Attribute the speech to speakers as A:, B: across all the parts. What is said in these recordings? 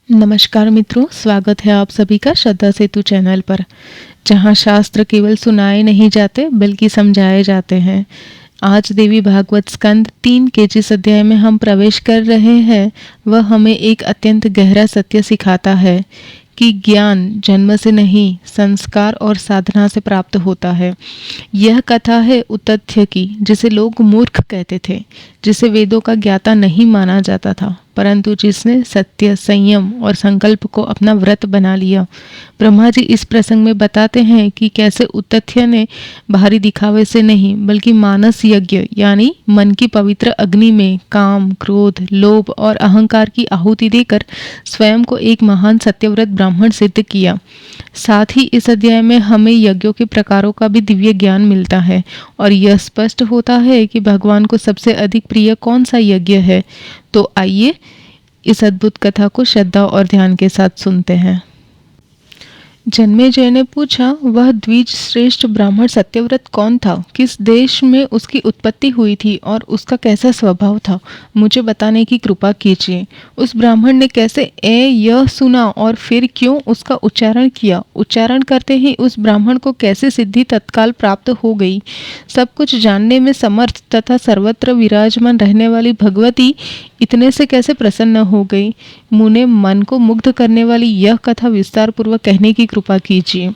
A: नमस्कार मित्रों, स्वागत है आप सभी का श्रद्धा सेतु चैनल पर, जहां शास्त्र केवल सुनाए नहीं जाते बल्कि समझाए जाते हैं। आज देवी भागवत स्कंद 3 के जिस अध्याय में हम प्रवेश कर रहे हैं, वह हमें एक अत्यंत गहरा सत्य सिखाता है कि ज्ञान जन्म से नहीं, संस्कार और साधना से प्राप्त होता है। यह कथा है उतथ्य की, जिसे लोग मूर्ख कहते थे, जिसे वेदों का ज्ञाता नहीं माना जाता था, परंतु जिसने सत्य, संयम और संकल्प को अपना व्रत बना लिया। ब्रह्मा जी इस प्रसंग में बताते हैं कि कैसे उतथ्य ने बाहरी दिखावे से नहीं बल्कि मानस यज्ञ यानी मन की पवित्र अग्नि में काम, क्रोध, लोभ और अहंकार की आहुति देकर स्वयं को एक महान सत्यव्रत ब्राह्मण सिद्ध किया। साथ ही इस अध्याय में हमें यज्ञों के प्रकारों का भी दिव्य ज्ञान मिलता है और यह स्पष्ट होता है कि भगवान को सबसे अधिक प्रिय कौन सा यज्ञ है। तो आइए इस अद्भुत कथा को श्रद्धा और ध्यान के साथ सुनते हैं। जन्मेजय ने पूछा, वह द्विज श्रेष्ठ ब्राह्मण सत्यव्रत कौन था? किस देश में उसकी उत्पत्ति हुई थी और उसका कैसा स्वभाव था? मुझे बताने की कृपा कीजिए। उस ब्राह्मण ने कैसे यह सुना और फिर क्यों उसका उच्चारण किया? उच्चारण करते ही उस ब्राह्मण को कैसे सिद्धि तत्काल प्राप्त हो गई? सब कुछ जानने में समर्थ तथा सर्वत्र विराजमान रहने वाली भगवती इतने से कैसे प्रसन्न हो गई? मुने मन को मुग्ध करने वाली यह कथा विस्तार पूर्वक कहने की कृपा कीजिए।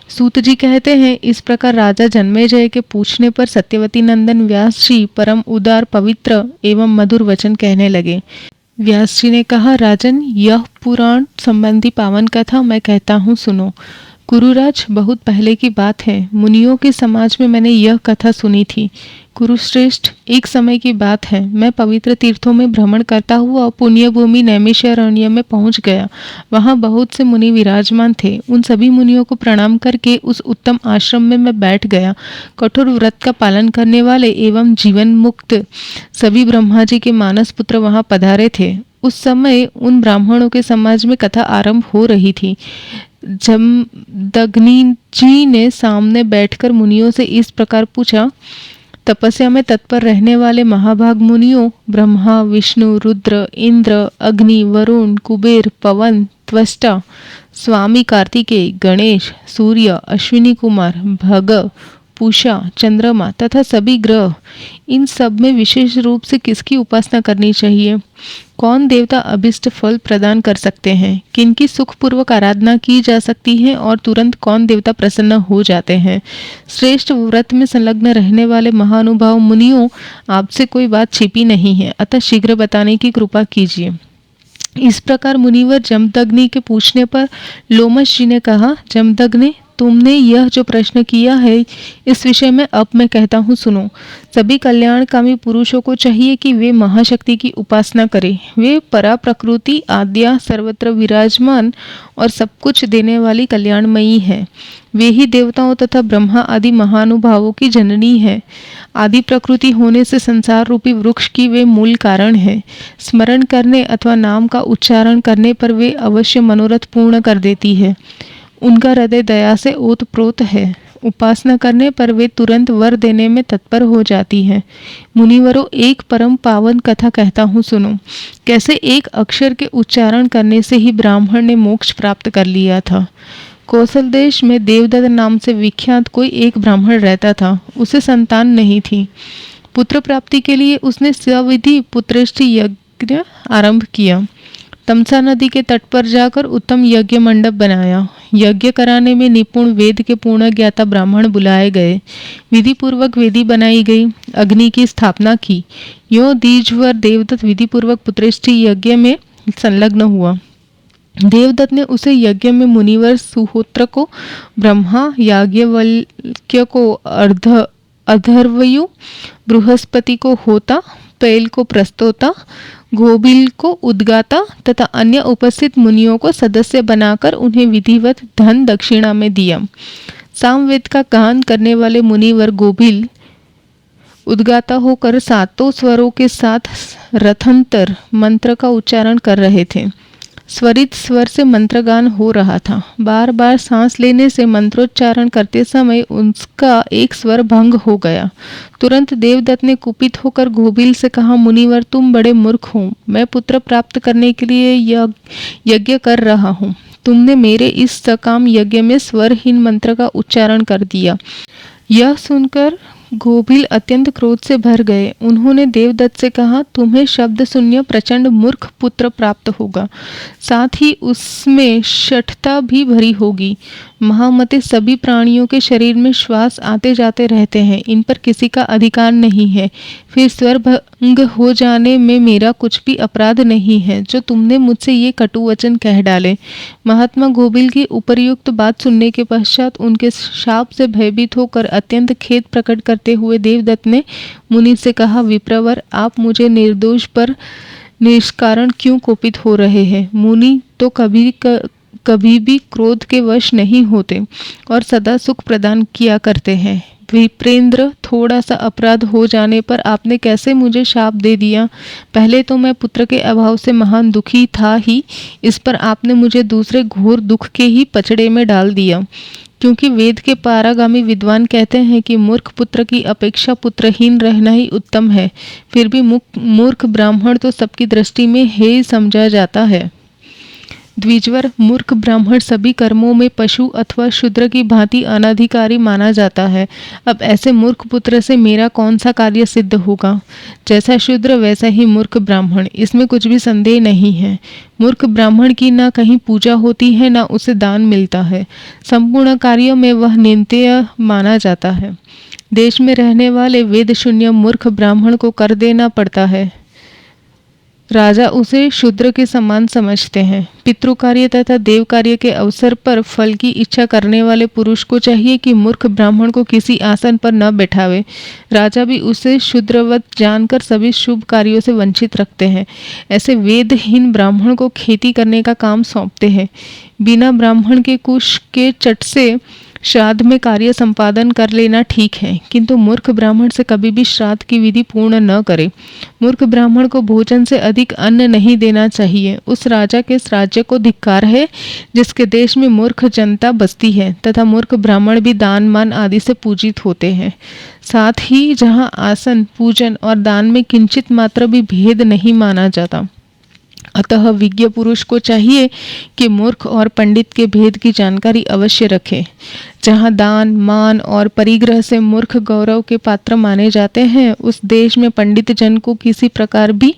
A: सूत जी कहते हैं, इस प्रकार राजा जन्मेजय के पूछने पर सत्यवती नंदन व्यास जी परम उदार, पवित्र एवं मधुर वचन कहने लगे। व्यास जी ने कहा, राजन, यह पुराण संबंधी पावन कथा मैं कहता हूँ, सुनो। कुरुराज, बहुत पहले की बात है, मुनियों के समाज में मैंने यह कथा सुनी थी। कुरुश्रेष्ठ, एक समय की बात है, मैं पवित्र तीर्थों में भ्रमण करता हुआ पुण्य भूमि नैमिषारण्य में पहुंच गया। वहां बहुत से मुनि विराजमान थे। उन सभी मुनियों को प्रणाम करके उस उत्तम आश्रम में मैं बैठ गया। कठोर व्रत का पालन करने वाले एवं जीवन मुक्त सभी ब्रह्मा जी के मानस पुत्र वहां पधारे थे। उस समय उन ब्राह्मणों के समाज में कथा आरंभ हो रही थी। जमदग्नि जी ने सामने बैठकर मुनियों से इस प्रकार पूछा, तपस्या में तत्पर रहने वाले महाभाग मुनियों, ब्रह्मा, विष्णु, रुद्र, इंद्र, अग्नि, वरुण, कुबेर, पवन, त्वष्टा, स्वामी कार्तिकेय, गणेश, सूर्य, अश्विनी कुमार, भग, पूषा, चंद्रमा तथा सभी ग्रह, इन सब में विशेष रूप से किसकी उपासना करनी चाहिए? कौन देवता अभिष्ट फल प्रदान कर सकते हैं? किनकी सुखपूर्वक आराधना की जा सकती है और तुरंत कौन देवता प्रसन्न हो जाते हैं? श्रेष्ठ व्रत में संलग्न रहने वाले महानुभाव मुनियों, आपसे कोई बात छिपी नहीं है, अतः शीघ्र बताने की कृपा कीजिए। इस प्रकार मुनिवर जमदग्नि के पूछने पर लोमश जी ने कहा, जमदग्नि, तुमने यह जो प्रश्न किया है, इस विषय में अब मैं कहता हूँ, सुनो। सभी कल्याणकामी पुरुषों को चाहिए कि वे महाशक्ति की उपासना करें। वे परा प्रकृति, आद्या, सर्वत्र विराजमान और सब कुछ देने वाली कल्याणमयी है। वे ही देवताओं तथा ब्रह्मा आदि महानुभावों की जननी है। आदि प्रकृति होने से संसार रूपी वृक्ष की वे मूल कारण है। स्मरण करने अथवा नाम का उच्चारण करने पर वे अवश्य मनोरथ पूर्ण कर देती है। उनका हृदय दया से ओतप्रोत है। उपासना करने पर वे तुरंत वर देने में तत्पर हो जाती है। मुनिवरों, एक परम पावन कथा कहता हूँ, सुनो। कैसे एक अक्षर के उच्चारण करने से ही ब्राह्मण ने मोक्ष प्राप्त कर लिया था। कौशल देश में देवदत्त नाम से विख्यात कोई एक ब्राह्मण रहता था। उसे संतान नहीं थी। पुत्र प्राप्ति के लिए उसने सविधि पुत्रेष्टि यज्ञ आरंभ किया। तमसा नदी के तट पर जाकर उत्तम यज्ञ मंडप बनाया। यज्ञ कराने में निपुण वेद के पूर्ण ज्ञाता ब्राह्मण बुलाए गए। विधि पूर्वक वेदी बनाई गई। अग्नि की स्थापना की। यो दीजवर देवदत्त विधि पूर्वक पुत्रेष्टि यज्ञ में संलग्न हुआ। देवदत्त ने उसे यज्ञ में मुनिवर सुहोत्र को ब्रह्मा, याज्ञवल्क्य को अधर्वयु, बृहस्पति को होता, पैल को प्रस्तोता, गोबिल को उद्गाता तथा अन्य उपस्थित मुनियों को सदस्य बनाकर उन्हें विधिवत धन दक्षिणा में दिया। सामवेद का गान करने वाले मुनिवर गोबिल उद्गाता होकर सातों स्वरों के साथ रथंतर मंत्र का उच्चारण कर रहे थे। स्वरित स्वर से मंत्रगान हो रहा था। बार बार सांस लेने से मंत्रोच्चारण करते समय उसका एक स्वर भंग हो गया। तुरंत देवदत्त ने कुपित होकर गोबिल से कहा, मुनिवर तुम बड़े मूर्ख हो। मैं पुत्र प्राप्त करने के लिए यज्ञ कर रहा हूँ। तुमने मेरे इस सकाम यज्ञ में स्वरहीन मंत्र का उच्चारण कर दिया। यह सुनकर गोबिल अत्यंत क्रोध से भर गए। उन्होंने देवदत्त से कहा, तुम्हें शब्द शून्य प्रचंड मूर्ख पुत्र प्राप्त होगा, साथ ही उसमें शठता भी भरी होगी। महामते, सभी प्राणियों के शरीर में श्वास आते जाते रहते हैं, इन पर किसी का अधिकार नहीं है। फिर स्वर भंग हो जाने में मेरा कुछ भी अपराध नहीं है, जो तुमने मुझसे ये कटु वचन कह डाले। महात्मा गोबिल की उपर्युक्त बात सुनने के पश्चात उनके शाप से भयभीत होकर अत्यंत खेद प्रकट करते हुए देवदत्त ने मुनि से कहा, विप्रवर, आप मुझे निर्दोष पर निष्कारण क्यों कोपित हो रहे हैं? मुनि तो कभी भी क्रोध के वश नहीं होते और सदा सुख प्रदान किया करते हैं। विप्रेंद्र, थोड़ा सा अपराध हो जाने पर आपने कैसे मुझे शाप दे दिया? पहले तो मैं पुत्र के अभाव से महान दुखी था ही, इस पर आपने मुझे दूसरे घोर दुख के ही पचड़े में डाल दिया। क्योंकि वेद के पारागामी विद्वान कहते हैं कि मूर्ख पुत्र की अपेक्षा पुत्रहीन रहना ही उत्तम है, फिर भी मूर्ख ब्राह्मण तो सबकी दृष्टि में हेय समझा जाता है। द्विजवर, मूर्ख ब्राह्मण सभी कर्मों में पशु अथवा शूद्र की भांति अनधिकारी माना जाता है। अब ऐसे मूर्ख पुत्र से मेरा कौन सा कार्य सिद्ध होगा? जैसा शूद्र वैसा ही मूर्ख ब्राह्मण, इसमें कुछ भी संदेह नहीं है। मूर्ख ब्राह्मण की ना कहीं पूजा होती है, ना उसे दान मिलता है। संपूर्ण कार्यों में वह निंदनीय माना जाता है। देश में रहने वाले वेद शून्य मूर्ख ब्राह्मण को कर देना पड़ता है। राजा उसे शूद्र के समान समझते हैं। पितृ कार्य तथा देव कार्य के अवसर पर फल की इच्छा करने वाले पुरुष को चाहिए कि मूर्ख ब्राह्मण को किसी आसन पर न बैठावे। राजा भी उसे शूद्रवत जानकर सभी शुभ कार्यों से वंचित रखते हैं। ऐसे वेदहीन ब्राह्मण को खेती करने का काम सौंपते हैं। बिना ब्राह्मण के कुश के चट से श्राद्ध में कार्य संपादन कर लेना ठीक है, किंतु मूर्ख ब्राह्मण से कभी भी श्राद्ध की विधि पूर्ण न करे। मूर्ख ब्राह्मण को भोजन से अधिक अन्न नहीं देना चाहिए। उस राजा के राज्य को धिक्कार है जिसके देश में मूर्ख जनता बसती है तथा मूर्ख ब्राह्मण भी दान मान आदि से पूजित होते हैं। साथ ही जहाँ आसन, पूजन और दान में किंचित मात्र भी भेद नहीं माना जाता। अतः विज्ञ पुरुष को चाहिए कि मूर्ख और पंडित के भेद की जानकारी अवश्य रखे। जहाँ दान, मान और परिग्रह से मूर्ख गौरव के पात्र माने जाते हैं, उस देश में पंडित जन को किसी प्रकार भी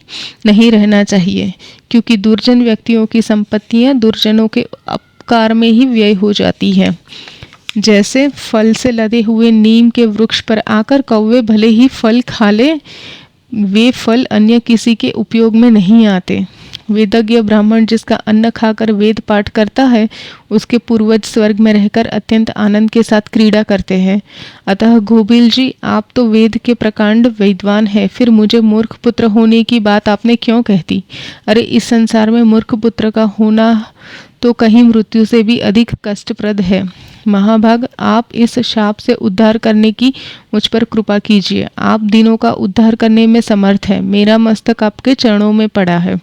A: नहीं रहना चाहिए, क्योंकि दुर्जन व्यक्तियों की संपत्तियां दुर्जनों के अपकार में ही व्यय हो जाती है। जैसे फल से लदे हुए नीम के वृक्ष पर आकर कौवे भले ही फल खा ले, वे फल अन्य किसी के उपयोग में नहीं आते। वेदज्ञ ब्राह्मण जिसका अन्न खाकर वेद पाठ करता है, उसके पूर्वज स्वर्ग में रहकर अत्यंत आनंद के साथ क्रीड़ा करते हैं। अतः गोबिल जी, आप तो वेद के प्रकांड विद्वान हैं, फिर मुझे मूर्ख पुत्र होने की बात आपने क्यों कह दी? अरे, इस संसार में मूर्ख पुत्र का होना तो कहीं मृत्यु से भी अधिक कष्टप्रद है। महाभाग, आप इस शाप से उद्धार करने की मुझ पर कृपा कीजिए। आप दिनों का उद्धार करने में समर्थ है। मेरा मस्तक आपके चरणों में पड़ा है।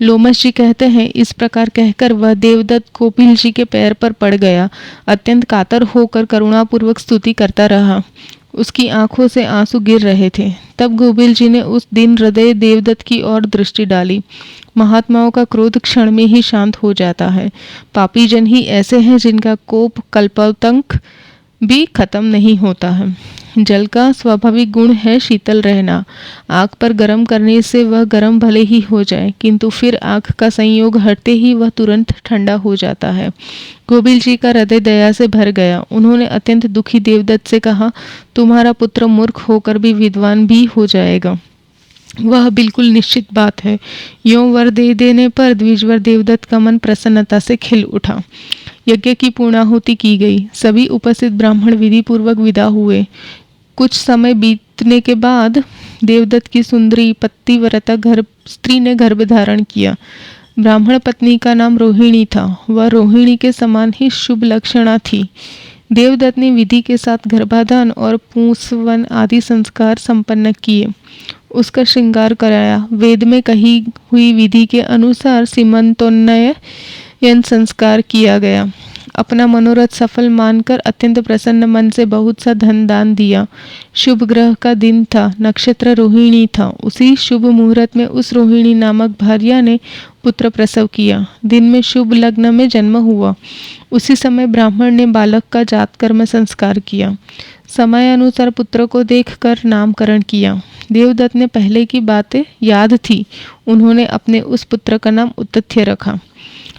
A: लोमश जी कहते हैं, इस प्रकार कहकर वह देवदत्त गोबिल जी के पैर पर पड़ गया। अत्यंत कातर होकर करुणापूर्वक स्तुति करता रहा। उसकी आंखों से आंसू गिर रहे थे। तब गोबिल जी ने उस दिन हृदय देवदत्त की ओर दृष्टि डाली। महात्माओं का क्रोध क्षण में ही शांत हो जाता है। पापी जन ही ऐसे हैं जिनका कोप कल्पतंक भी खत्म नहीं होता है। जल का स्वाभाविक गुण है शीतल रहना। आग पर गर्म करने से वह गर्म भले ही हो जाए, किंतु फिर आग का संयोग हटते ही वह तुरंत ठंडा हो जाता है। गोबिल जी का हृदय दया से भर गया। उन्होंने अत्यंत दुखी देवदत्त से कहा, तुम्हारा पुत्र मूर्ख होकर भी विद्वान भी हो जाएगा, वह बिल्कुल निश्चित बात है। यों वर दे देने पर द्विजवर देवदत्त का मन प्रसन्नता से खिल उठा। यज्ञ की पूर्णाहुति की गई। सभी उपस्थित ब्राह्मण विधि पूर्वक विदा हुए। कुछ समय बीतने के बाद देवदत्त की सुंदरी पतिव्रता स्त्री ने गर्भ धारण किया। ब्राह्मण पत्नी का नाम रोहिणी था। वह रोहिणी के समान ही शुभ लक्षणा थी। देवदत्त ने विधि के साथ गर्भाधान और पुंसवन आदि संस्कार संपन्न किए। उसका श्रृंगार कराया। वेद में कही हुई विधि के अनुसार सीमंतोन्नयन संस्कार किया गया। अपना मनोरथ सफल मानकर अत्यंत प्रसन्न मन से बहुत सा धन दान दिया। शुभ ग्रह का दिन था, नक्षत्र रोहिणी था। उसी शुभ मुहूर्त में उस रोहिणी नामक भार्या ने पुत्र प्रसव किया। दिन में शुभ लग्न में जन्म हुआ। उसी समय ब्राह्मण ने बालक का जात कर्म संस्कार किया। समय अनुसार पुत्र को देखकर नामकरण किया। देवदत्त ने पहले की बातें याद थी। उन्होंने अपने उस पुत्र का नाम उतथ्य रखा।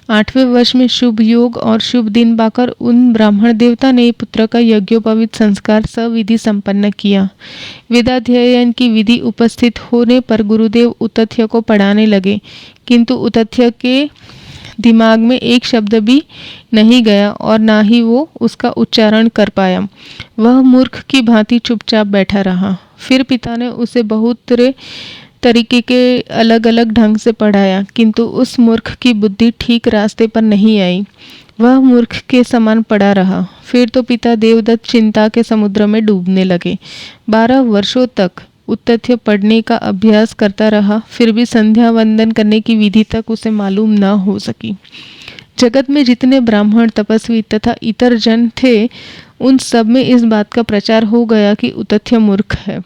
A: 8वें वर्ष में शुभ योग और शुभ दिन पाकर उन ब्राह्मण देवता ने पुत्र का यज्ञोपवीत संस्कार सविधि संपन्न किया। वेदाध्ययन की विधि उपस्थित होने पर गुरुदेव उतथ्य को पढ़ाने लगे, किंतु उतथ्य के दिमाग में एक शब्द भी नहीं गया और ना ही वो उसका उच्चारण कर पाया। वह मूर्ख की भांति चुपचाप बैठा रहा। फिर पिता ने उसे बहुत तरीके के अलग अलग ढंग से पढ़ाया, किंतु उस मूर्ख की बुद्धि ठीक रास्ते पर नहीं आई। वह मूर्ख के समान पड़ा रहा। फिर तो पिता देवदत्त चिंता के समुद्र में डूबने लगे। 12 वर्षों तक उतथ्य पढ़ने का अभ्यास करता रहा, फिर भी संध्या वंदन करने की विधि तक उसे मालूम न हो सकी। जगत में जितने ब्राह्मण, तपस्वी तथा इतर जन थे, उन सब में इस बात का प्रचार हो गया कि उतथ्य मूर्ख है।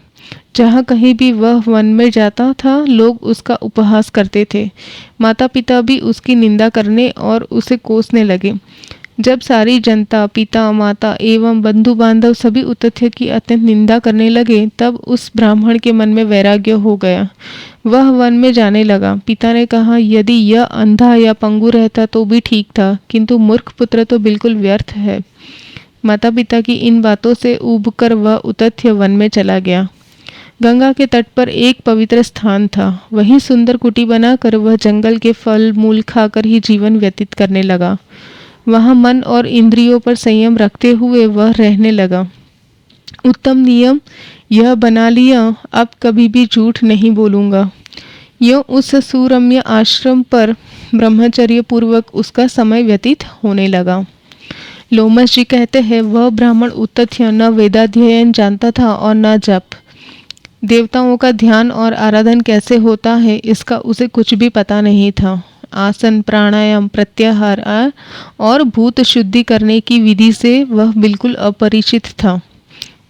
A: जहाँ कहीं भी वह वन में जाता था, लोग उसका उपहास करते थे। माता पिता भी उसकी निंदा करने और उसे कोसने लगे। जब सारी जनता, पिता माता एवं बंधु बांधव सभी उतथ्य की अत्यंत निंदा करने लगे, तब उस ब्राह्मण के मन में वैराग्य हो गया। वह वन में जाने लगा। पिता ने कहा, यदि यह अंधा या पंगु रहता तो भी ठीक था, किंतु मूर्ख पुत्र तो बिल्कुल व्यर्थ है। माता पिता की इन बातों से ऊबकर वह उतथ्य वन में चला गया। गंगा के तट पर एक पवित्र स्थान था। वहीं सुंदर कुटी बनाकर वह जंगल के फल मूल खाकर ही जीवन व्यतीत करने लगा। वहां मन और इंद्रियों पर संयम रखते हुए वह रहने लगा। उत्तम नियम यह बना लिया, अब कभी भी झूठ नहीं बोलूंगा। यूं उस सुरम्य आश्रम पर ब्रह्मचर्य पूर्वक उसका समय व्यतीत होने लगा। लोमस जी कहते हैं, वह ब्राह्मण उतथ्य न वेदाध्ययन जानता था और न जप। देवताओं का ध्यान और आराधन कैसे होता है, इसका उसे कुछ भी पता नहीं था। आसन, प्राणायाम, प्रत्याहार और भूत शुद्धि करने की विधि से वह बिल्कुल अपरिचित था।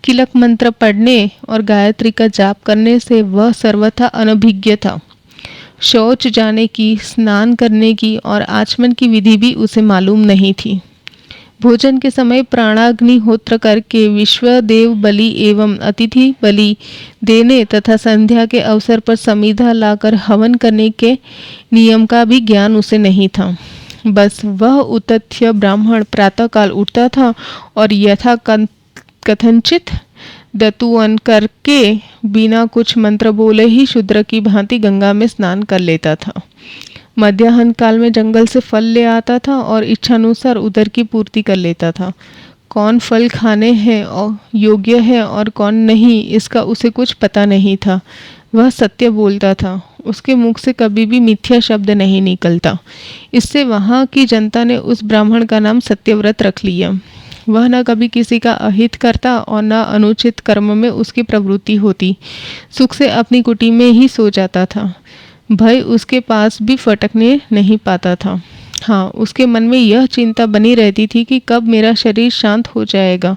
A: किलक मंत्र पढ़ने और गायत्री का जाप करने से वह सर्वथा अनभिज्ञ था। शौच जाने की, स्नान करने की और आचमन की विधि भी उसे मालूम नहीं थी। भोजन के समय प्राणाग्निहोत्र करके विश्व देव बलि एवं अतिथि बलि देने तथा संध्या के अवसर पर समिधा लाकर हवन करने के नियम का भी ज्ञान उसे नहीं था। बस वह उतथ्य ब्राह्मण प्रातःकाल उठता था और यथा कथनचित दतुअन करके बिना कुछ मंत्र बोले ही शूद्र की भांति गंगा में स्नान कर लेता था। मध्याह्न काल में जंगल से फल ले आता था और इच्छानुसार उदर की पूर्ति कर लेता था। कौन फल खाने हैं और योग्य है और कौन नहीं, इसका उसे कुछ पता नहीं था। वह सत्य बोलता था। उसके मुख से कभी भी मिथ्या शब्द नहीं निकलता। इससे वहाँ की जनता ने उस ब्राह्मण का नाम सत्यव्रत रख लिया। वह न कभी किसी का अहित करता और न अनुचित कर्म में उसकी प्रवृत्ति होती। सुख से अपनी कुटी में ही सो जाता था। भय उसके पास भी फटकने नहीं पाता था। हाँ, उसके मन में यह चिंता बनी रहती थी कि कब मेरा शरीर शांत हो जाएगा।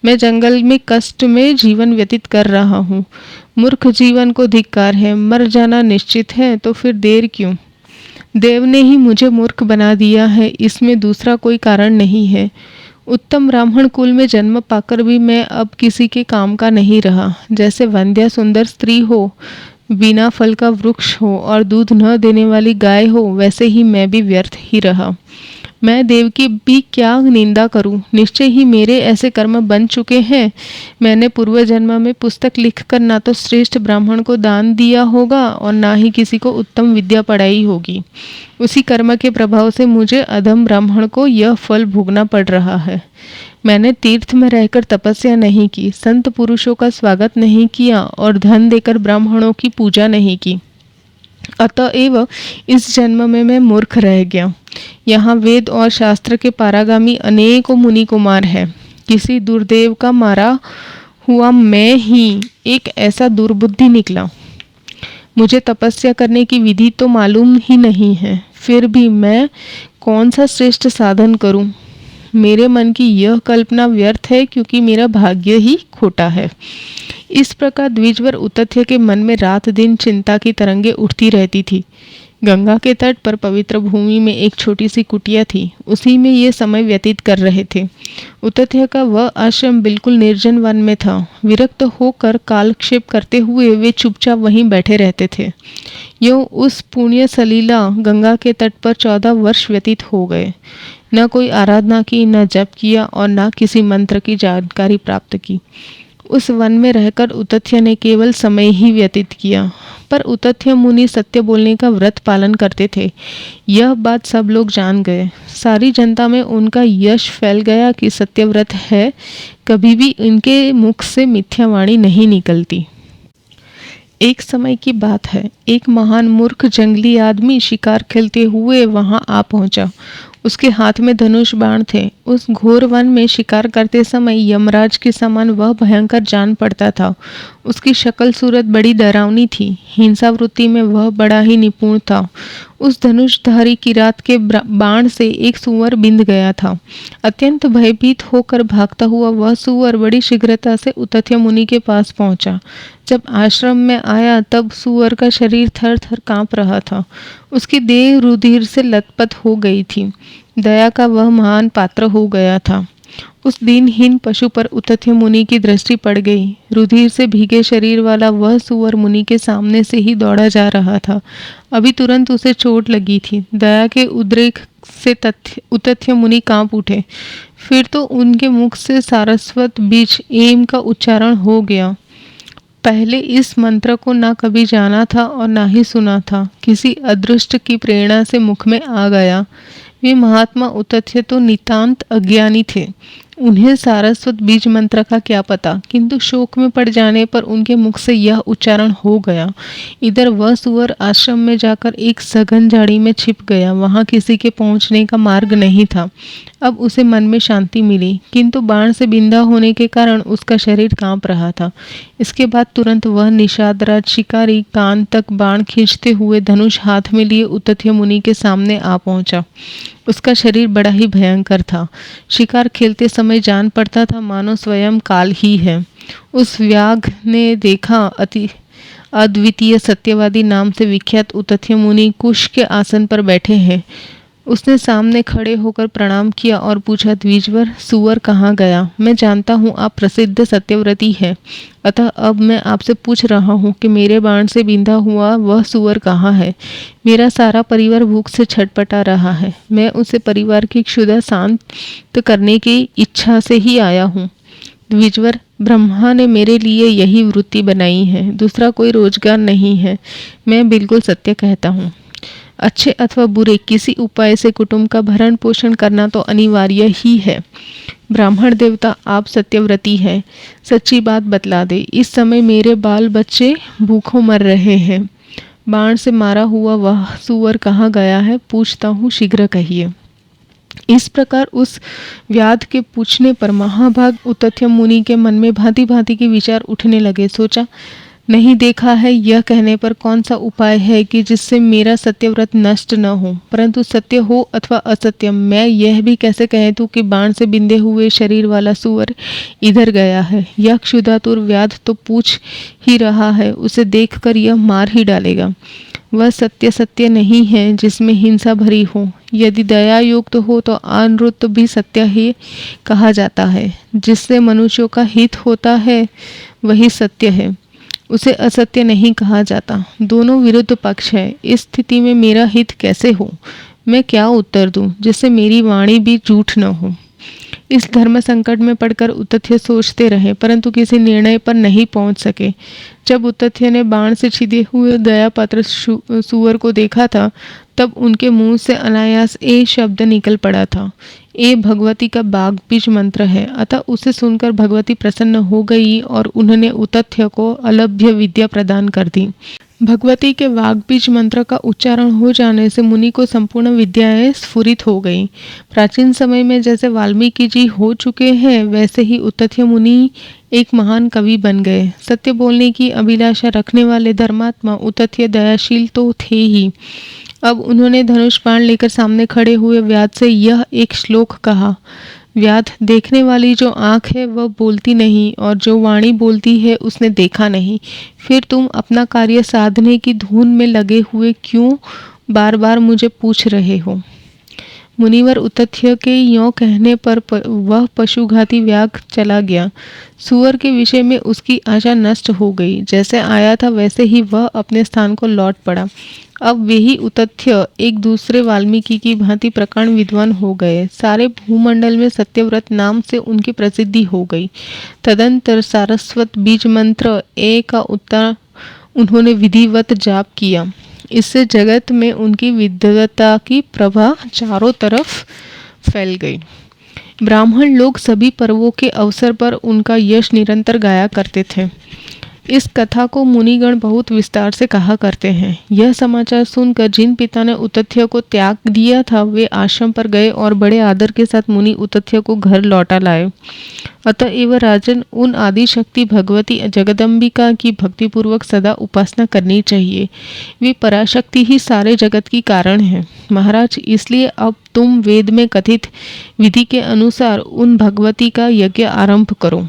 A: मैं जंगल में कष्ट में जीवन व्यतीत कर रहा हूँ। मूर्ख जीवन को धिक्कार है। मर जाना निश्चित है तो फिर देर क्यों? देव ने ही मुझे मूर्ख बना दिया है, इसमें दूसरा कोई कारण नहीं है। उत्तम ब्राह्मण कुल में जन्म पाकर भी मैं अब किसी के काम का नहीं रहा। जैसे वंध्या सुंदर स्त्री हो, बिना फल का वृक्ष हो और दूध न देने वाली गाय हो, वैसे ही मैं भी व्यर्थ ही रहा। मैं देव की भी क्या निंदा करूं? निश्चय ही मेरे ऐसे कर्म बन चुके हैं। मैंने पूर्व जन्म में पुस्तक लिखकर ना तो श्रेष्ठ ब्राह्मण को दान दिया होगा और ना ही किसी को उत्तम विद्या पढ़ाई होगी। उसी कर्म के प्रभाव से मुझे अधम ब्राह्मण को यह फल भोगना पड़ रहा है। मैंने तीर्थ में रहकर तपस्या नहीं की, संत पुरुषों का स्वागत नहीं किया और धन देकर ब्राह्मणों की पूजा नहीं की। अतएव इस जन्म में मैं मूर्ख रह गया। यहाँ वेद और शास्त्र के पारागामी अनेकों मुनि कुमार हैं। किसी दुर्देव का मारा हुआ मैं ही एक ऐसा दुर्बुद्धि निकला। मुझे तपस्या करने की विधि तो मालूम ही नहीं है, फिर भी मैं कौन सा श्रेष्ठ साधन करूं? मेरे मन की यह कल्पना व्यर्थ है क्योंकि मेरा भाग्य ही खोटा है। इस प्रकार द्विजवर उतथ्य के मन में रात दिन चिंता की तरंगे उठती रहती थी। गंगा के तट पर पवित्र भूमि में एक छोटी सी कुटिया थी, उसी में ये समय व्यतीत कर रहे थे। उतथ्य का वह आश्रम बिल्कुल निर्जन वन में था। विरक्त होकर कालक्षेप करते हुए वे चुपचाप वहीं बैठे रहते थे। यूं उस पुण्य सलीला गंगा के तट पर 14 वर्ष व्यतीत हो गए। न कोई आराधना की, न जप किया और न किसी मंत्र की जानकारी प्राप्त की। उस वन में रहकर उतथ्य ने केवल समय ही व्यतीत किया। पर उतथ्य मुनि सत्य बोलने का व्रत पालन करते थे, यह बात सब लोग जान गए। सारी जनता में उनका यश फैल गया कि सत्यव्रत है, कभी भी इनके मुख से मिथ्यावाणी नहीं निकलती। एक समय की बात है, एक महान मूर्ख जंगली आदमी शिकार खेलते हुए वहां आ पहुंचा। उसके हाथ में धनुष बाण थे। उस घोर वन में शिकार करते समय यमराज के समान वह भयंकर जान पड़ता था। उसकी शक्ल सूरत बड़ी डरावनी थी। हिंसा वृत्ति में वह बड़ा ही निपुण था। उस धनुषधारी किरात के बाण से एक सूअर बिंध गया था। अत्यंत भयभीत होकर भागता हुआ वह सूअर बड़ी शीघ्रता से उतथ्य मुनि के पास पहुंचा। जब आश्रम में आया तब सूअर का शरीर थर थर कांप रहा था। उसकी देह रुधिर से लथपथ हो गई थी। दया का वह महान पात्र हो गया था। उस दिनहीन पशु पर उतथ्य मुनि की दृष्टि पड़ गई। रुधिर से भीगे शरीर वाला वह सूअर मुनि के सामने से ही दौड़ा जा रहा था। अभी तुरंत उसे चोट लगी थी। दया के उद्रेक से उतथ्य मुनि कांप उठे। फिर तो उनके मुख से सारस्वत बीज एम का उच्चारण हो गया। पहले इस मंत्र को ना कभी जाना था और ना ही सुना था। किसी अदृष्ट की प्रेरणा से मुख में आ गया। वे महात्मा उतथ्य तो नितांत अज्ञानी थे। उन्हें सारस्वत बीज मंत्र का क्या पता, किंतु शोक में पड़ जाने पर उनके मुख से यह उच्चारण हो गया। इधर वह सूअर आश्रम में जाकर एक सघन झाड़ी में छिप गया। वहां किसी के पहुंचने का मार्ग नहीं था। अब उसे मन में शांति मिली, किंतु बाण से बिंधा होने के कारण उसका शरीर कांप रहा था। इसके बाद तुरंत वह निषादराज शिकारी कान तक बाण खींचते हुए धनुष हाथ में लिए उतथ्य मुनि के सामने आ पहुंचा। उसका शरीर बड़ा ही भयंकर था। शिकार खेलते समय जान पड़ता था मानो स्वयं काल ही है। उस व्याघ्र ने देखा अति अद्वितीय सत्यवादी नाम से विख्यात उतथ्य मुनि कुश के आसन पर बैठे हैं। उसने सामने खड़े होकर प्रणाम किया और पूछा, द्विजवर, सूअर कहाँ गया? मैं जानता हूँ आप प्रसिद्ध सत्यव्रती है, अतः अब मैं आपसे पूछ रहा हूँ कि मेरे बाण से बिंधा हुआ वह सूअर कहाँ है? मेरा सारा परिवार भूख से छटपटा रहा है। मैं उसे परिवार की क्षुधा शांत करने की इच्छा से ही आया हूँ। द्विजवर, ब्रह्मा ने मेरे लिए यही वृत्ति बनाई है, दूसरा कोई रोजगार नहीं है। मैं बिल्कुल सत्य कहता हूँ। अच्छे अथवा बुरे किसी उपाय से कुटुंब का भरण पोषण करना तो अनिवार्य ही है। ब्राह्मण देवता, आप सत्यव्रती हैं, सच्ची बात बतला दे। इस समय मेरे बाल बच्चे भूखों मर रहे हैं। बाण से मारा हुआ वह सूअर कहाँ गया है? पूछता हूँ, शीघ्र कहिए। इस प्रकार उस व्याध के पूछने पर महाभाग उतथ्य मुनि के मन में भांति भांति के विचार उठने लगे। सोचा, नहीं देखा है यह कहने पर कौन सा उपाय है कि जिससे मेरा सत्यव्रत नष्ट न हो, परंतु सत्य हो अथवा असत्य मैं यह भी कैसे कह दूं कि बाण से बिंधे हुए शरीर वाला सूअर इधर गया है। यह क्षुधातुर व्याध तो पूछ ही रहा है, उसे देखकर यह मार ही डालेगा। वह सत्य नहीं है जिसमें हिंसा भरी हो। यदि दया युक्त हो तो अनृत भी सत्य ही कहा जाता है। जिससे मनुष्यों का हित होता है वही सत्य है, उसे असत्य नहीं कहा जाता। दोनों विरुद्ध पक्ष है। इस स्थिति में मेरा हित कैसे हो? मैं क्या उत्तर दूं जिससे मेरी वाणी भी झूठ न हो? इस धर्म संकट में पड़कर उतथ्य सोचते रहे, परंतु किसी निर्णय पर नहीं पहुंच सके। जब उतथ्य ने बाण से छिदे हुए दया पात्र सूअर को देखा था, तब उनके मुंह से अनायास ए शब्द निकल पड़ा था। ए भगवती का बाग बीज मंत्र है, अतः उसे सुनकर भगवती प्रसन्न हो गई और उन्होंने उतथ्य को अलभ्य विद्या प्रदान कर दी। भगवती के वाग्बीज मंत्र का उच्चारण हो जाने से मुनि को संपूर्ण विद्याएं स्फुरित हो गईं। प्राचीन समय में जैसे वाल्मीकि जी हो चुके हैं, वैसे ही उतथ्य मुनि एक महान कवि बन गए। सत्य बोलने की अभिलाषा रखने वाले धर्मात्मा उतथ्य दयाशील तो थे ही। अब उन्होंने धनुष बाण लेकर सामने खड़े हुए व्याध से यह एक श्लोक कहा। व्याध, देखने वाली जो आँख है वह बोलती नहीं, और जो वाणी बोलती है उसने देखा नहीं। फिर तुम अपना कार्य साधने की धुन में लगे हुए क्यों बार बार मुझे पूछ रहे हो? मुनिवर उतथ्य के यों कहने पर वह पशुघाती व्याघ्र चला गया। सूअर के विषय में उसकी आशा नष्ट हो गई। जैसे आया था वैसे ही वह अपने स्थान को लौट पड़ा। अब वही उतथ्य एक दूसरे वाल्मीकि की भांति प्रकांड विद्वान हो गए। सारे भूमंडल में सत्यव्रत नाम से उनकी प्रसिद्धि हो गई। तदंतर सारस्वत बीज मंत्र ए का उत्तर उन्होंने विधिवत जाप किया। इससे जगत में उनकी विद्वता की प्रभा चारों तरफ फैल गई। ब्राह्मण लोग सभी पर्वों के अवसर पर उनका यश निरंतर गाया करते थे। इस कथा को मुनिगण बहुत विस्तार से कहा करते हैं। यह समाचार सुनकर जिन पिता ने उतथ्य को त्याग दिया था, वे आश्रम पर गए और बड़े आदर के साथ मुनि उतथ्य को घर लौटा लाए। अतएव राजन, उन आदि शक्ति भगवती जगदम्बिका की भक्तिपूर्वक सदा उपासना करनी चाहिए। वे पराशक्ति ही सारे जगत की कारण है। महाराज, इसलिए अब तुम वेद में कथित विधि के अनुसार उन भगवती का यज्ञ आरंभ करो।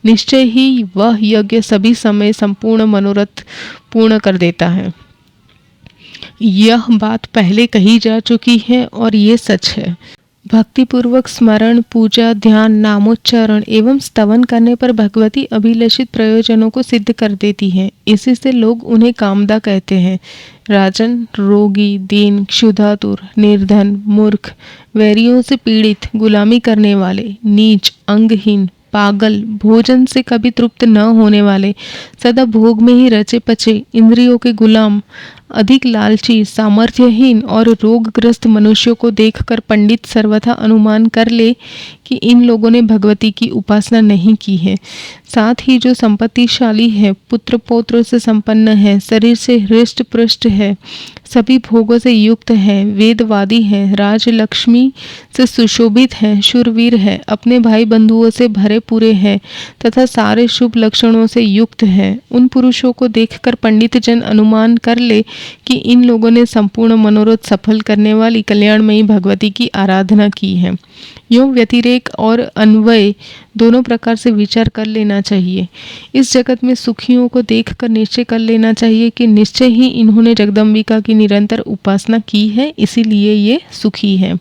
A: निश्चय ही वह यज्ञ सभी समय संपूर्ण मनोरथ पूर्ण कर देता है। यह बात पहले कही जा चुकी है और ये सच है। भक्तिपूर्वक स्मरण, पूजा, ध्यान, नामोच्चारण एवं स्तवन करने पर भगवती अभिलषित प्रयोजनों को सिद्ध कर देती है। इसी से लोग उन्हें कामदा कहते हैं। राजन, रोगी, दीन, क्षुधातुर, निर्धन, मूर्ख, वैरियों से पीड़ित, गुलामी करने वाले, नीच, अंगहीन, पागल, भोजन से कभी तृप्त न होने वाले, सदा भोग में ही रचे पचे, इंद्रियों के गुलाम, अधिक लालची, सामर्थ्यहीन और रोगग्रस्त मनुष्यों को देखकर पंडित सर्वथा अनुमान कर ले कि इन लोगों ने भगवती की उपासना नहीं की है। साथ ही जो संपत्तिशाली है, पुत्र पौत्र से संपन्न है, शरीर से हृष्ट पुष्ट है, सभी भोगों से युक्त है, वेदवादी है, राजलक्ष्मी से सुशोभित है, शूरवीर है, अपने भाई बंधुओं से भरे पूरे है तथा सारे शुभ लक्षणों से युक्त है, उन पुरुषों को देखकर पंडित जन अनुमान कर ले कि इन लोगों ने संपूर्ण मनोरथ सफल करने वाली कल्याणमयी भगवती की आराधना की है। यूं व्यतिरेक और अन्वय दोनों प्रकार से विचार कर लेना चाहिए। इस जगत में सुखियों को देखकर निश्चय कर लेना चाहिए कि निश्चय ही इन्होंने जगदम्बिका की निरंतर उपासना की है, इसीलिए ये सुखी है।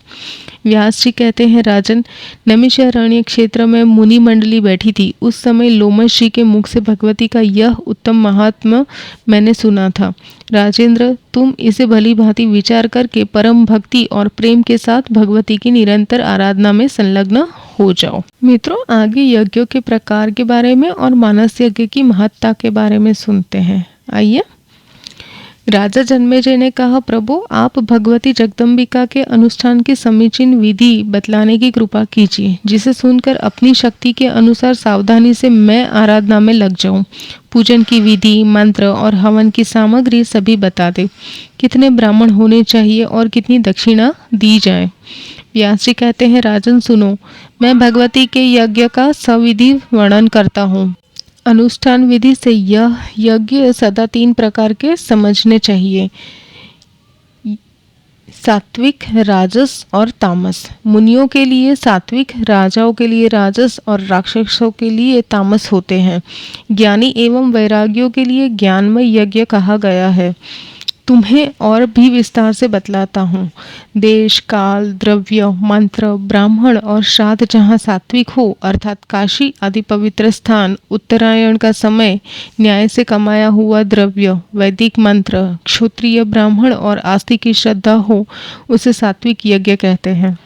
A: व्यास जी कहते हैं, राजन, नैमिषारण्य क्षेत्र में मुनि मंडली बैठी थी। उस समय लोमश जी के मुख से भगवती का यह उत्तम महात्मा मैंने सुना था। राजेंद्र, तुम इसे भली भांति विचार करके परम भक्ति और प्रेम के साथ भगवती की निरंतर आराधना में संलग्न हो जाओ। मित्रों, आगे यज्ञों के प्रकार के बारे में और मानस यज्ञ की महत्ता के बारे में सुनते हैं। आइए। राजा जन्मेजय ने कहा, प्रभु, आप भगवती जगदम्बिका के अनुष्ठान की समीचीन विधि बतलाने की कृपा कीजिए, जिसे सुनकर अपनी शक्ति के अनुसार सावधानी से मैं आराधना में लग जाऊं। पूजन की विधि, मंत्र और हवन की सामग्री सभी बता दे। कितने ब्राह्मण होने चाहिए और कितनी दक्षिणा दी जाए। व्यास जी कहते हैं, राजन सुनो, मैं भगवती के यज्ञ का सविधि वर्णन करता हूँ। अनुष्ठान विधि से यह यज्ञ सदा 3 प्रकार के समझने चाहिए: सात्विक, राजस और तामस। मुनियों के लिए सात्विक, राजाओं के लिए राजस और राक्षसों के लिए तामस होते हैं। ज्ञानी एवं वैरागियों के लिए ज्ञानमय यज्ञ कहा गया है। तुम्हें और भी विस्तार से बतलाता हूँ। देश, काल, द्रव्य, मंत्र, ब्राह्मण और श्राद्ध जहाँ सात्विक हो, अर्थात काशी आदि पवित्र स्थान, उत्तरायण का समय, न्याय से कमाया हुआ द्रव्य, वैदिक मंत्र, क्षत्रिय ब्राह्मण और आस्तिक की श्रद्धा हो, उसे सात्विक यज्ञ कहते हैं।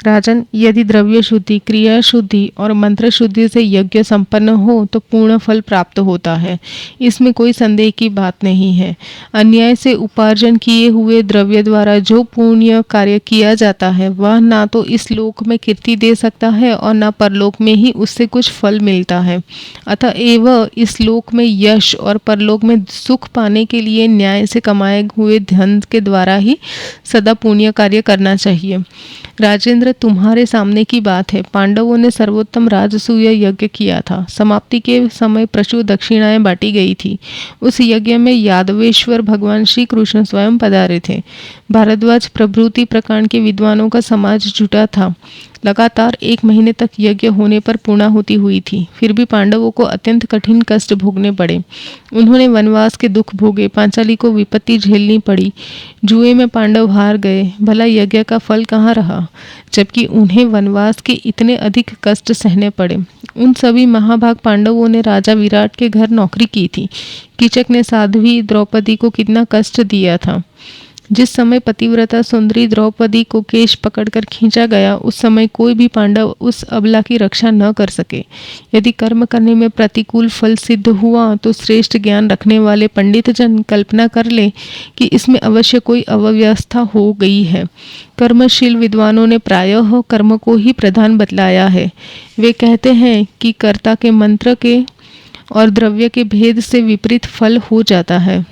A: राजन, यदि द्रव्य शुद्धि, क्रिया शुद्धि और मंत्र शुद्धि से यज्ञ संपन्न हो तो पूर्ण फल प्राप्त होता है। इसमें कोई संदेह की बात नहीं है। अन्याय से उपार्जन किए हुए द्रव्य द्वारा जो पुण्य कार्य किया जाता है वह ना तो इस लोक में कीर्ति दे सकता है और ना परलोक में ही उससे कुछ फल मिलता है। अतएव इस लोक में यश और परलोक में सुख पाने के लिए न्याय से कमाए हुए धन के द्वारा ही सदा पुण्य कार्य करना चाहिए। राजेंद्र, तुम्हारे सामने की बात है। पांडवों ने सर्वोत्तम राजसूय यज्ञ किया था। समाप्ति के समय प्रचुर दक्षिणाएं बांटी गई थी। उस यज्ञ में यादवेश्वर भगवान श्री कृष्ण स्वयं पधारे थे। भारद्वाज प्रभृति प्रकार के विद्वानों का समाज जुटा था। लगातार 1 महीने तक यज्ञ होने पर पूर्णाहुति हुई थी। फिर भी पांडवों को अत्यंत कठिन कष्ट भोगने पड़े। उन्होंने वनवास के दुख भोगे, पांचाली को विपत्ति झेलनी पड़ी, जुए में पांडव हार गए। भला यज्ञ का फल कहाँ रहा, जबकि उन्हें वनवास के इतने अधिक कष्ट सहने पड़े। उन सभी महाभाग पांडवों ने राजा विराट के घर नौकरी की थी। कीचक ने साध्वी द्रौपदी को कितना कष्ट दिया था। जिस समय पतिव्रता सुंदरी द्रौपदी को केश पकड़कर खींचा गया, उस समय कोई भी पांडव उस अबला की रक्षा न कर सके। यदि कर्म करने में प्रतिकूल फल सिद्ध हुआ तो श्रेष्ठ ज्ञान रखने वाले पंडित जन कल्पना कर ले कि इसमें अवश्य कोई अव्यवस्था हो गई है। कर्मशील विद्वानों ने प्रायः कर्म को ही प्रधान बतलाया है। वे कहते हैं कि कर्ता के मंत्र के और द्रव्य के भेद से विपरीत फल हो जाता है।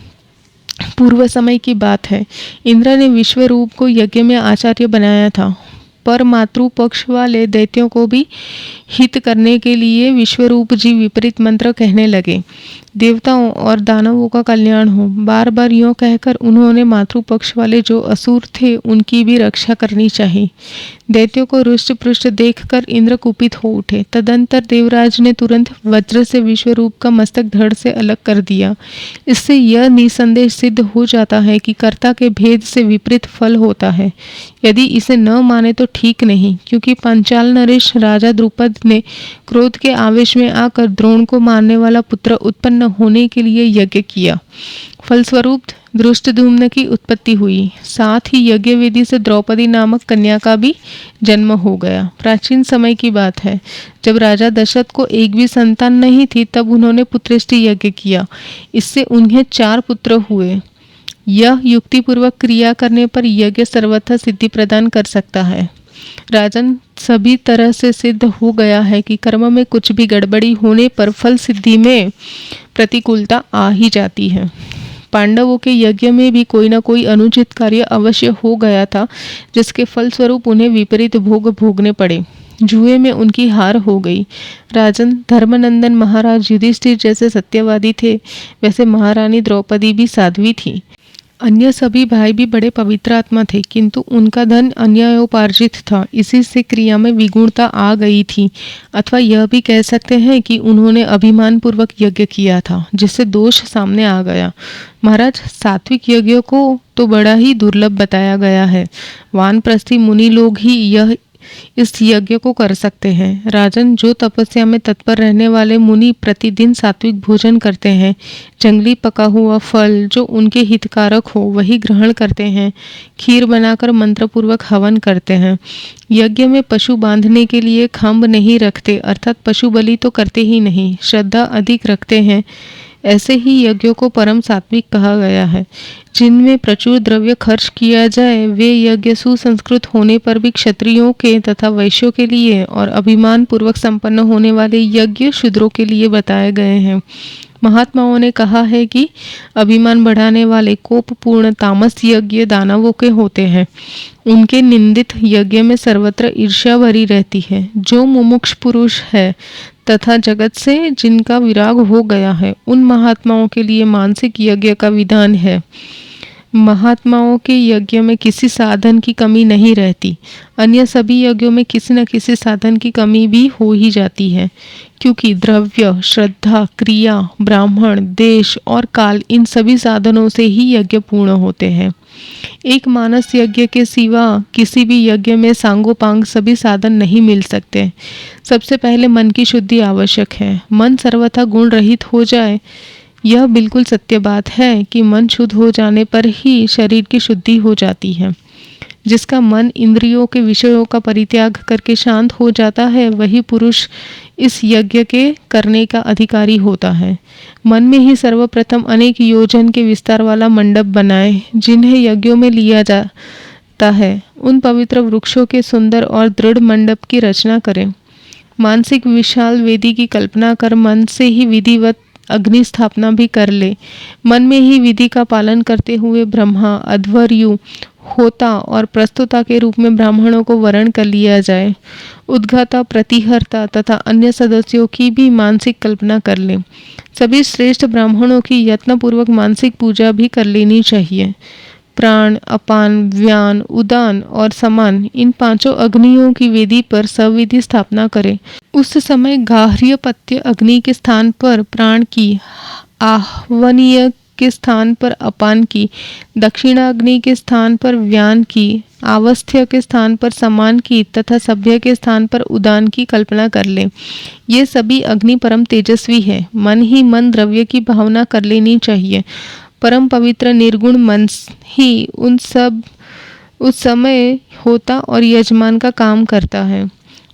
A: पूर्व समय की बात है। इंद्र ने विश्वरूप को यज्ञ में आचार्य बनाया था, पर मातृपक्ष वाले दैत्यों को भी हित करने के लिए विश्वरूप जी विपरीत मंत्र कहने लगे। देवताओं और दानवों का कल्याण हो, बार बार यूँ कहकर उन्होंने मातृपक्ष वाले जो असुर थे उनकी भी रक्षा करनी चाहिए। दैत्यों को रुष्ट पृष्ठ देखकर इंद्र कुपित हो उठे। तदंतर देवराज ने तुरंत वज्र से विश्वरूप का मस्तक धड़ से अलग कर दिया। इससे यह निसंदेह सिद्ध हो जाता है कि कर्ता के भेद से विपरीत फल होता है। यदि इसे न माने तो ठीक नहीं, क्योंकि पांचाल नरेश राजा द्रुपद ने क्रोध के आवेश में आकर द्रोण को मारने वाला पुत्र उत्पन्न होने के लिए यज्ञ किया। फलस्वरूप धृष्टद्युम्न की उत्पत्ति हुई। साथ ही यज्ञ विधि से द्रौपदी नामक कन्या का भी जन्म हो गया। प्राचीन समय की बात है, जब राजा दशरथ को एक भी संतान नहीं थी, तब उन्होंने पुत्रेष्टि यज्ञ किया। इससे उन्हें 4 पुत्र हुए। यह युक्तिपूर्वक क्रिया करने पर यज्ञ सर्वथा सिद्धि प्रदान कर सकता है। राजन, सभी तरह से सिद्ध हो गया है कि कर्म में कुछ भी गड़बड़ी होने पर फल सिद्धि में प्रतिकूलता आ ही जाती है। पांडवों के यज्ञ में भी कोई न कोई अनुचित कार्य अवश्य हो गया था, जिसके फलस्वरूप उन्हें विपरीत भोग भोगने पड़े। जुए में उनकी हार हो गई। राजन, धर्मनंदन महाराज युधिष्ठिर जैसे सत्यवादी थे, वैसे महारानी द्रौपदी भी साध्वी थी। अन्य सभी भाई भी बड़े पवित्र आत्मा थे, किंतु उनका धन अन्यायोपार्जित था। इसी से क्रिया में विगुणता आ गई थी, अथवा यह भी कह सकते हैं कि उन्होंने अभिमान पूर्वक यज्ञ किया था, जिससे दोष सामने आ गया। महाराज, सात्विक यज्ञों को तो बड़ा ही दुर्लभ बताया गया है। वानप्रस्थी मुनि लोग ही इस यज्ञ को कर सकते हैं। राजन, जो तपस्या में तत्पर रहने वाले मुनि प्रतिदिन सात्विक भोजन करते हैं, जंगली पका हुआ फल जो उनके हितकारक हो वही ग्रहण करते हैं, खीर बनाकर मंत्रपूर्वक हवन करते हैं, यज्ञ में पशु बांधने के लिए खम्भ नहीं रखते, अर्थात पशु बलि तो करते ही नहीं, श्रद्धा अधिक रखते हैं, ऐसे ही यज्ञों को परम सात्विक कहा गया है। जिनमें प्रचुर द्रव्य खर्च किया जाए, वे यज्ञ सुसंस्कृत होने पर भी क्षत्रियों के तथा वैश्यों के लिए और अभिमान पूर्वक संपन्न होने वाले यज्ञ शूद्रों के लिए बताए गए हैं। महात्माओं ने कहा है कि अभिमान बढ़ाने वाले कोपपूर्ण तामस यज्ञ दानवों के होते हैं। उनके निंदित यज्ञ में सर्वत्र ईर्ष्या भरी रहती है। जो मुमुक्ष पुरुष है तथा जगत से जिनका विराग हो गया है, उन महात्माओं के लिए मानसिक यज्ञ का विधान है। महात्माओं के यज्ञ में किसी साधन की कमी नहीं रहती। अन्य सभी यज्ञों में किसी न किसी साधन की कमी भी हो ही जाती है, क्योंकि द्रव्य, श्रद्धा, क्रिया, ब्राह्मण, देश और काल, इन सभी साधनों से ही यज्ञ पूर्ण होते हैं। एक मानस यज्ञ के सिवा किसी भी यज्ञ में सांगोपांग सभी साधन नहीं मिल सकते। सबसे पहले मन की शुद्धि आवश्यक है। मन सर्वथा गुण रहित हो जाए, यह बिल्कुल सत्य बात है कि मन शुद्ध हो जाने पर ही शरीर की शुद्धि हो जाती है। जिसका मन इंद्रियों के विषयों का परित्याग करके शांत हो जाता है, वही पुरुष इस यज्ञ के करने का अधिकारी होता है। मन में ही सर्वप्रथम अनेक योजन के विस्तार वाला मंडप बनाए, जिन्हें यज्ञों में लिया जाता है। उन पवित्र वृक्षों के सुंदर और दृढ़ मंडप की रचना करें। मानसिक विशाल वेदी की कल्पना कर मन से ही विधिवत अग्नि स्थापना भी कर ले। मन में ही विधि का पालन करते हुए ब्रह्मा, अध्वर्यु, होता और प्रस्तुता के रूप में ब्राह्मणों को वरण कर लिया जाए। उद्गाता, प्रतिहर्ता तथा अन्य सदस्यों की भी मानसिक कल्पना कर ले। सभी श्रेष्ठ ब्राह्मणों की यत्नपूर्वक मानसिक पूजा भी कर लेनी चाहिए। प्राण, अपान, व्यान, उदान और समान, इन पांचों अग्नियों की वेदी पर सविधि स्थापना करें। उस समय गार्हपत्य अग्नि के स्थान पर प्राण की, आह्वनीय के स्थान पर अपान की, दक्षिणाग्नि के स्थान पर व्यान की, आवस्थ्य के स्थान पर समान की तथा सभ्य के स्थान पर उदान की कल्पना कर ले। ये सभी अग्नि परम तेजस्वी है। मन ही मन द्रव्य की भावना कर लेनी चाहिए। परम पवित्र निर्गुण मन ही उस समय होता और यजमान का काम करता है।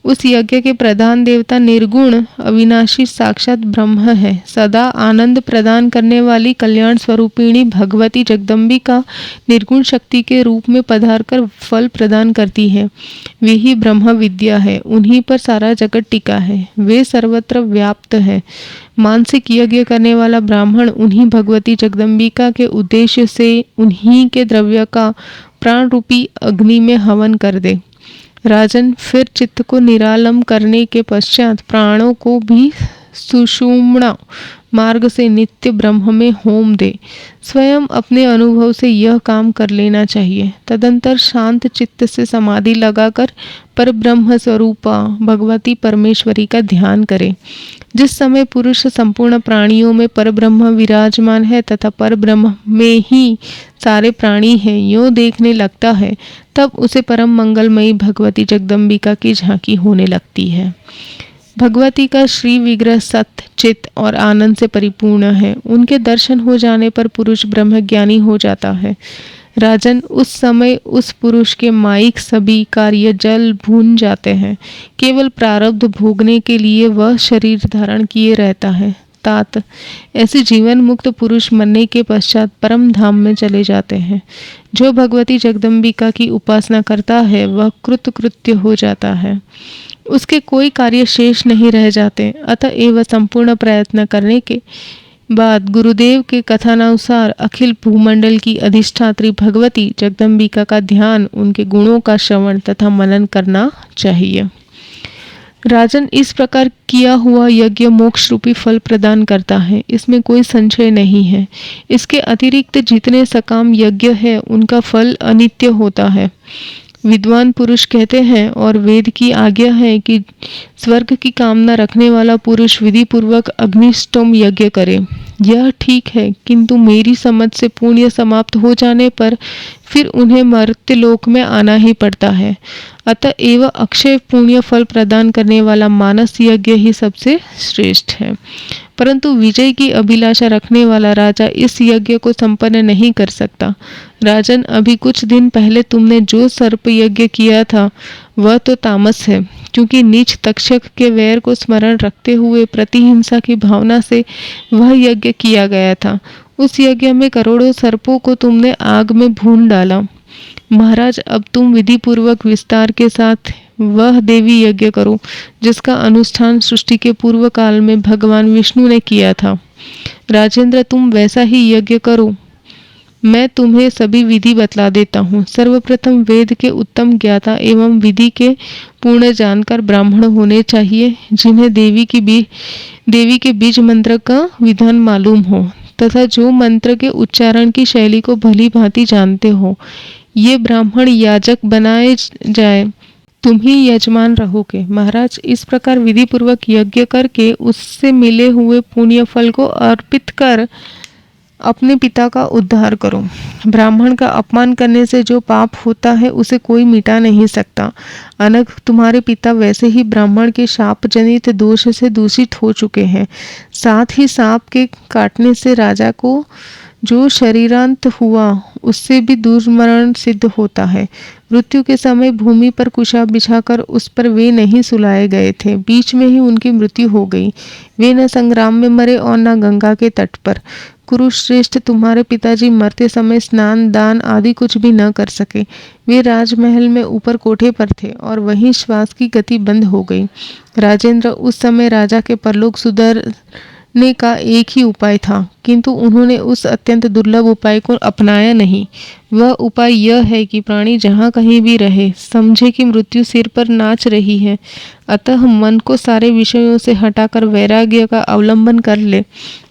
A: उस यज्ञ के प्रधान देवता निर्गुण अविनाशी साक्षात ब्रह्म है। सदा आनंद प्रदान करने वाली कल्याण स्वरूपिणी भगवती जगदम्बिका निर्गुण शक्ति के रूप में पधार कर फल प्रदान करती है। वे ही ब्रह्म विद्या है। उन्हीं पर सारा जगत टिका है। वे सर्वत्र व्याप्त है। मानसिक यज्ञ करने वाला ब्राह्मण उन्हीं भगवती जगदम्बिका के उद्देश्य से उन्हीं के द्रव्य का प्राण रूपी अग्नि में हवन कर दे। राजन, फिर चित्त को निरालम करने के पश्चात प्राणों को भी सुषुम्ना मार्ग से नित्य ब्रह्म में होम दे। स्वयं अपने अनुभव से यह काम कर लेना चाहिए। तदंतर शांत चित्त से समाधि लगाकर पर ब्रह्म स्वरूपा भगवती परमेश्वरी का ध्यान करे। जिस समय पुरुष संपूर्ण प्राणियों में परब्रह्म विराजमान है तथा परब्रह्म में ही सारे प्राणी हैं, यूं देखने लगता है, तब उसे परम मंगलमयी भगवती जगदम्बिका की झांकी होने लगती है। भगवती का श्री विग्रह सत्य, चित्त और आनंद से परिपूर्ण है। उनके दर्शन हो जाने पर पुरुष ब्रह्मज्ञानी हो जाता है। राजन, उस समय उस पुरुष के माइक सभी कार्य जल भून जाते हैं। केवल प्रारब्ध भोगने के लिए वह शरीर धारण किए रहता है। तात, ऐसे जीवन मुक्त पुरुष मरने के पश्चात परम धाम में चले जाते हैं। जो भगवती जगदम्बिका की उपासना करता है वह कृतकृत्य हो जाता है। उसके कोई कार्य शेष नहीं रह जाते। अतएव संपूर्ण प्रयत्न करने के बाद गुरुदेव के कथानुसार अखिल भूमंडल की अधिष्ठात्री भगवती जगदम्बिका का ध्यान, उनके गुणों का श्रवण तथा मनन करना चाहिए। राजन, इस प्रकार किया हुआ यज्ञ मोक्ष रूपी फल प्रदान करता है, इसमें कोई संशय नहीं है। इसके अतिरिक्त जितने सकाम यज्ञ है उनका फल अनित्य होता है। विद्वान पुरुष कहते हैं और वेद की आज्ञा है कि स्वर्ग की कामना रखने वाला पुरुष विधि पूर्वक अग्निष्टोम यज्ञ करे। यह ठीक है, किंतु मेरी समझ से पुण्य समाप्त हो जाने पर फिर उन्हें मर्त्यलोक में आना ही पड़ता है। अतएव अक्षय पुण्य फल प्रदान करने वाला मानस यज्ञ ही सबसे श्रेष्ठ है। परंतु विजय की अभिलाषा रखने वाला राजा इस यज्ञ को संपन्न नहीं कर सकता। राजन, अभी कुछ दिन पहले तुमने जो सर्प यज्ञ किया था वह तो तामस है, क्योंकि नीच तक्षक के वैर को स्मरण रखते हुए प्रतिहिंसा की भावना से वह यज्ञ किया गया था। उस यज्ञ में करोड़ों सर्पों को तुमने आग में भून डाला। महाराज, अब तुम विधि पूर्वक विस्तार के साथ वह देवी यज्ञ करो जिसका अनुष्ठान सृष्टि के पूर्व काल में भगवान विष्णु ने किया था। राजेंद्र, तुम वैसा ही यज्ञ करो। मैं तुम्हें सभी विधि बतला देता हूँ। सर्वप्रथम वेद के उत्तम ज्ञाता एवं विधि के पूर्ण जानकार ब्राह्मण होने चाहिए, जिन्हें देवी के बीज मंत्र का विधान मालूम हो तथा जो मंत्र के उच्चारण की शैली को भली भांति जानते हो। ये ब्राह्मण याजक बनाए जाए, तुम ही यजमान रहोगे। महाराज, इस प्रकार विधि पूर्वक यज्ञ करके उससे मिले हुए पुण्य फल को अर्पित कर अपने पिता का उद्धार करो। ब्राह्मण का अपमान करने से जो पाप होता है उसे कोई मिटा नहीं सकता। अनग, तुम्हारे पिता वैसे ही ब्राह्मण के शाप जनित दोष से दूषित हो चुके हैं। साथ ही सांप के काटने से राजा को जो शरीरांत हुआ उससे भी दुर्मरण सिद्ध होता है। मृत्यु के समय भूमि पर कुशा बिछाकर उस पर वे नहीं सुलाए गए थे, बीच में ही उनकी मृत्यु हो गई। वे न संग्राम में मरे और न गंगा के तट पर। कुरुश्रेष्ठ, तुम्हारे पिताजी मरते समय स्नान दान आदि कुछ भी न कर सके। वे राजमहल में ऊपर कोठे पर थे और वहीं श्वास की गति बंद हो गई। राजेंद्र, उस समय राजा के परलोक सुधरने का एक ही उपाय था, किंतु उन्होंने उस अत्यंत दुर्लभ उपाय को अपनाया नहीं। वह उपाय यह है कि प्राणी जहाँ कहीं भी रहे, समझे कि मृत्यु सिर पर नाच रही है। अतः मन को सारे विषयों से हटाकर वैराग्य का अवलंबन कर ले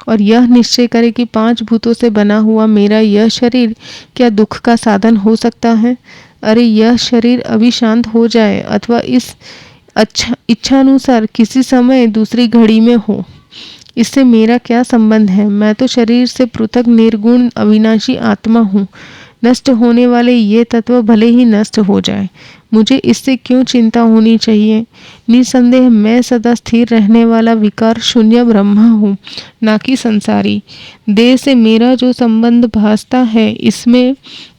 A: और यह निश्चय करे कि 5 भूतों से बना हुआ मेरा यह शरीर क्या दुख का साधन हो सकता है। अरे, यह शरीर अभी शांत हो जाए अथवा इस इच्छानुसार किसी समय दूसरी घड़ी में हो, इससे मेरा क्या संबंध है। मैं तो शरीर से पृथक निर्गुण अविनाशी आत्मा हूँ। नष्ट होने वाले ये तत्व भले ही नष्ट हो जाए, मुझे इससे क्यों चिंता होनी चाहिए। निसंदेह मैं सदा स्थिर रहने वाला विकार शून्य ब्रह्मा हूँ, ना कि संसारी। देह से मेरा जो संबंध भासता है, इसमें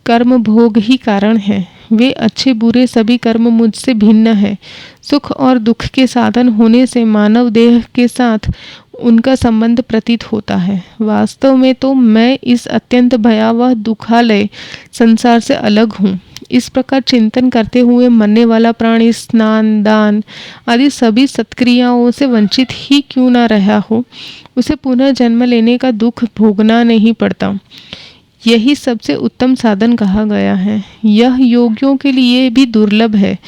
A: कर्म भोग ही कारण है। वे अच्छे बुरे सभी कर्म मुझसे भिन्न है। सुख और दुख के साधन होने से मानव देह के साथ उनका संबंध प्रतीत होता है। वास्तव में तो मैं इस अत्यंत भयावह दुखालय संसार से अलग हूँ। इस प्रकार चिंतन करते हुए मरने वाला प्राणी स्नान दान आदि सभी सत्क्रियाओं से वंचित ही क्यों न रहा हो, उसे पुनः जन्म लेने का दुख भोगना नहीं पड़ता। यही सबसे उत्तम साधन कहा गया है। यह योगियों के लिए भी दुर्लभ है।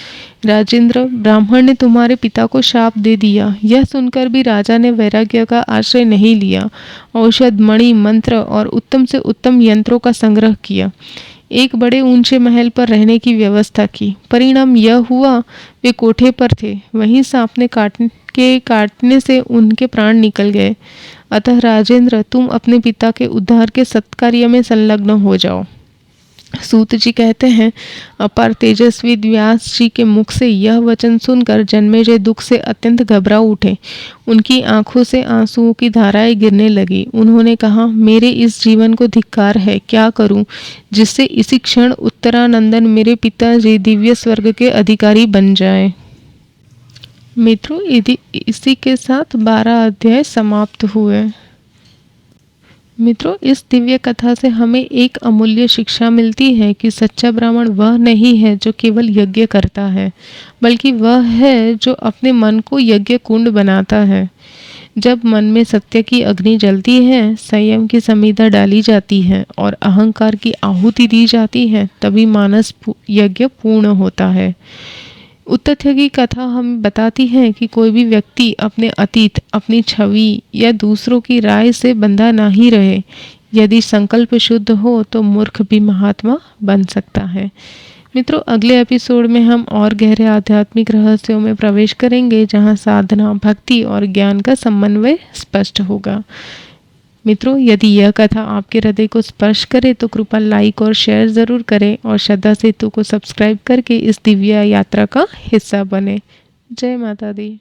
A: राजेंद्र, ब्राह्मण ने तुम्हारे पिता को शाप दे दिया। यह सुनकर भी राजा ने वैराग्य का आश्रय नहीं लिया। औषध, मणि, मंत्र और उत्तम से उत्तम यंत्रों का संग्रह किया। एक बड़े ऊंचे महल पर रहने की व्यवस्था की। परिणाम यह हुआ, वे कोठे पर थे, वहीं सांप ने काटने से उनके प्राण निकल गए। अतः राजेंद्र, तुम अपने पिता के उद्धार के सत्कार्य में संलग्न हो जाओ। सूत जी कहते हैं, अपार तेजस्वी व्यास जी के मुख से यह वचन सुनकर जन्मेजय दुख से अत्यंत घबरा उठे। उनकी आंखों से आंसुओं की धाराएं गिरने लगी। उन्होंने कहा, मेरे इस जीवन को धिक्कार है। क्या करूं जिससे इसी क्षण उत्तरानंदन मेरे पिताजी दिव्य स्वर्ग के अधिकारी बन जाएं। मित्रों, इसी के साथ 12 अध्याय समाप्त हुए। मित्रों, इस दिव्य कथा से हमें एक अमूल्य शिक्षा मिलती है कि सच्चा ब्राह्मण वह नहीं है जो केवल यज्ञ करता है, बल्कि वह है जो अपने मन को यज्ञ कुंड बनाता है। जब मन में सत्य की अग्नि जलती है, संयम की समिधा डाली जाती है और अहंकार की आहुति दी जाती है, तभी मानस यज्ञ पूर्ण होता है। उत्तथ्य की कथा हमें बताती है कि कोई भी व्यक्ति अपने अतीत, अपनी छवि या दूसरों की राय से बंधा ना ही रहे। यदि संकल्प शुद्ध हो तो मूर्ख भी महात्मा बन सकता है। मित्रों, अगले एपिसोड में हम और गहरे आध्यात्मिक रहस्यों में प्रवेश करेंगे, जहां साधना, भक्ति और ज्ञान का समन्वय स्पष्ट होगा। मित्रों, यदि यह कथा आपके हृदय को स्पर्श करे तो कृपया लाइक और शेयर ज़रूर करें और श्रद्धा सेतु को सब्सक्राइब करके इस दिव्य यात्रा का हिस्सा बने। जय माता दी।